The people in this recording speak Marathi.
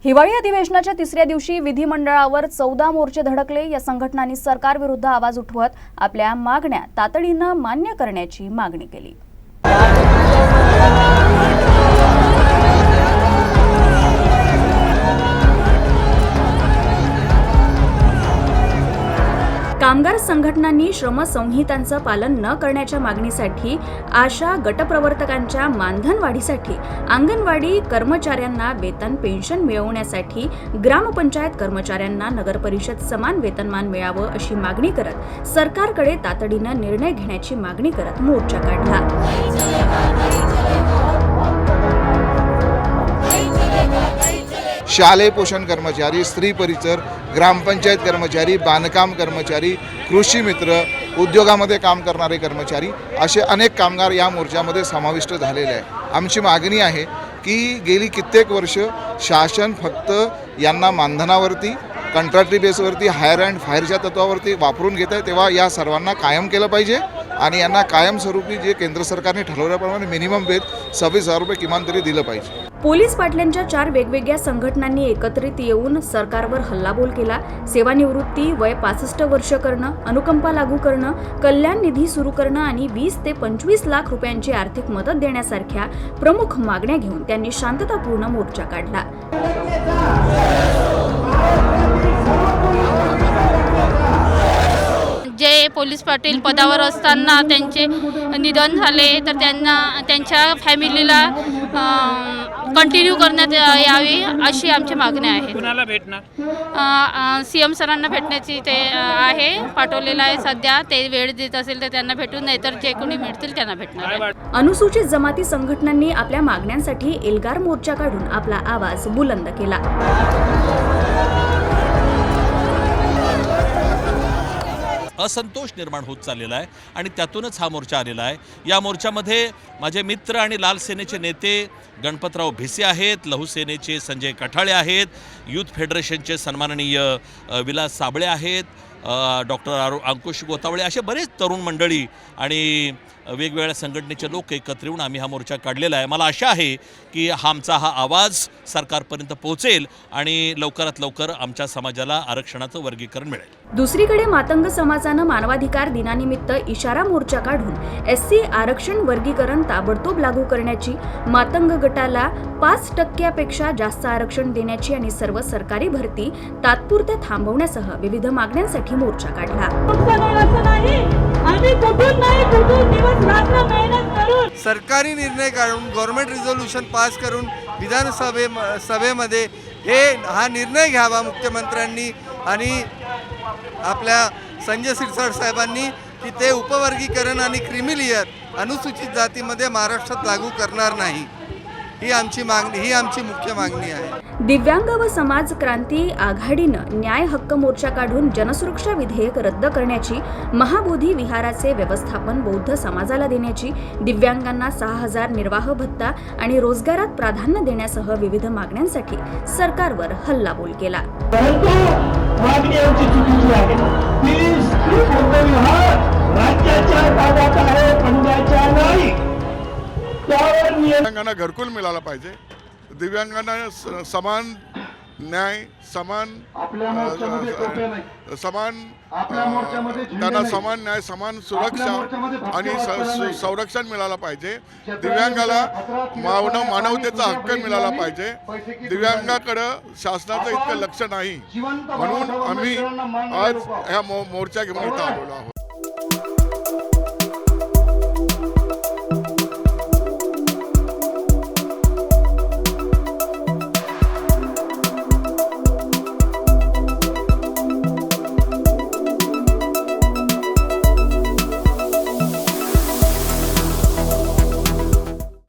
हिवाळी अधिवेशनाच्या तिसऱ्या दिवशी विधिमंडळावर 14 मोर्चे धडकले। या संघटनांनी सरकारविरुद्ध आवाज उठवत आपल्या मागण्या तातडीने मान्य करण्याची मागणी केली। कामगार संघटनांनी श्रमसंहितांचं पालन न करण्याच्या मागणीसाठी आशा गटप्रवर्तकांच्या मानधन वाढीसाठी, अंगणवाडी कर्मचाऱ्यांना वेतन पेन्शन मिळवण्यासाठी, ग्रामपंचायत कर्मचाऱ्यांना नगरपरिषद समान वेतनमान मिळावं अशी मागणी करत सरकारकडे तातडीने निर्णय घेण्याची मागणी करत मोर्चा काढला। शालेय पोषण कर्मचारी, स्त्री परिचर, ग्रामपंचायत कर्मचारी, बांधकाम कर्मचारी, कृषी मित्र, उद्योगामध्ये काम करणारे कर्मचारी असे अनेक कामगार या मोर्चामध्ये समाविष्ट झालेले आहे। आमची मागणी आहे की गेली कित्येक वर्ष शासन फक्त यांना मानधनावरती, कंत्राटी बेसवरती, हायर अँड फायरच्या तत्वावरती वापरून घेत आहे, तेव्हा या सर्वांना कायम केलं पाहिजे आणि यांना कायमस्वरूपी जे केंद्र सरकारने ठरवल्याप्रमाणे मिनिमम वेतन 26,000 रुपये किमान तरी दिलं पाहिजे। पोलीस पाटलांच्या 4 वेगवेगळ्या संघटनांनी एकत्रित येऊन सरकारवर हल्लाबोल केला। सेवानिवृत्ती वय 65 वर्ष करणं, अनुकंपा लागू करणं, कल्याण निधी सुरू करणं आणि 20 ते 25 लाख रुपयांची आर्थिक मदत देण्यासारख्या प्रमुख मागण्या घेऊन त्यांनी शांततापूर्ण मोर्चा काढला। जे पोलीस पाटील पदावर असताना त्यांचे निधन झाले तर त्यांना त्यांच्या फॅमिलीला कंटिन्यू करण्यात यावी अशी आमची मागणी आहे। कुणाला भेटणार? सीएम सरांना भेटण्याची ते आहे, पाठवलेलं आहे सध्या। ते वेळ देत असेल तर त्यांना भेटून, नाहीतर जे कोणी मिळतील त्यांना भेटणार। अनुसूचित जमाती संघटनांनी आपल्या मागण्यांसाठी एल्गार मोर्चा काढून आपला आवाज बुलंद केला। असंतोष निर्माण होत चाललेला आहे आणि त्यातूनच हा मोर्चा आलेला आहे। या मोर्चामध्ये माझे मित्र आणि लाल सेनेचे नेते गणपतराव भिसे आहेत, लहू सेनेचे संजय कठाळे आहेत, यूथ फेडरेशनचे सन्माननीय विलास साबळे आहेत, डॉक्टर अंकुश गोतावळे, असे बरेच तरुण मंडळी आणि वेगवेगळ्या संघटनेचे लोक एकत्र येऊन आम्ही हा मोर्चा काढलेला आहे। मला आशा आहे की आमचा हा आवाज सरकारपर्यंत पोहोचेल आणि लवकरात लवकर आमच्या समाजाला आरक्षणाचं वर्गीकरण मिळेल। दुसरीकडे मातंग समाजानं मानवाधिकार दिनानिमित्त इशारा मोर्चा काढून एससी आरक्षण वर्गीकरण ताबडतोब लागू करण्याची, मातंग गटाला 5% जास्त आरक्षण देण्याची आणि सर्व सरकारी भरती तात्पुरत्या थांबवण्यासह विविध मागण्यांसाठी मोर्चा काढला। सरकारी निर्णय काढून गव्हर्नमेंट रिझोल्यूशन पास करून विधानसभेमध्ये हा निर्णय घ्यावा मुख्यमंत्र्यांनी आणि आपल्या संजय सिरसाट साहेबांनी की ते उपवर्गीकरण आणि क्रिमिलियर अनुसूचित जातीमध्ये महाराष्ट्रात लागू करणार नाही। ही आमची मुख्य मागणी आहे। दिव्यांग व समाज क्रांती आघाडीनं न्याय हक्क मोर्चा काढून जनसुरक्षा विधेयक रद्द करण्याची, महाबोधी विहाराचे व्यवस्थापन बौद्ध समाजाला देण्याची, दिव्यांगांना 6,000 निर्वाह भत्ता आणि रोजगारात प्राधान्य देण्यासह विविध मागण्यांसाठी सरकारवर हल्लाबोल केला। दिव्यांगांना घरकुल मिळाला पाहिजे, दिव्यांगांना समान न्याय, समान त्यांना समान न्याय, समान सुरक्षा आणि संरक्षण मिळालं पाहिजे। दिव्यांगाला मानवतेचा हक्क मिळाला पाहिजे। दिव्यांगाकडे शासनाचं इतकं लक्ष नाही, म्हणून आम्ही आज ह्या मोर्चा घेऊन इथं आलेलो आहोत।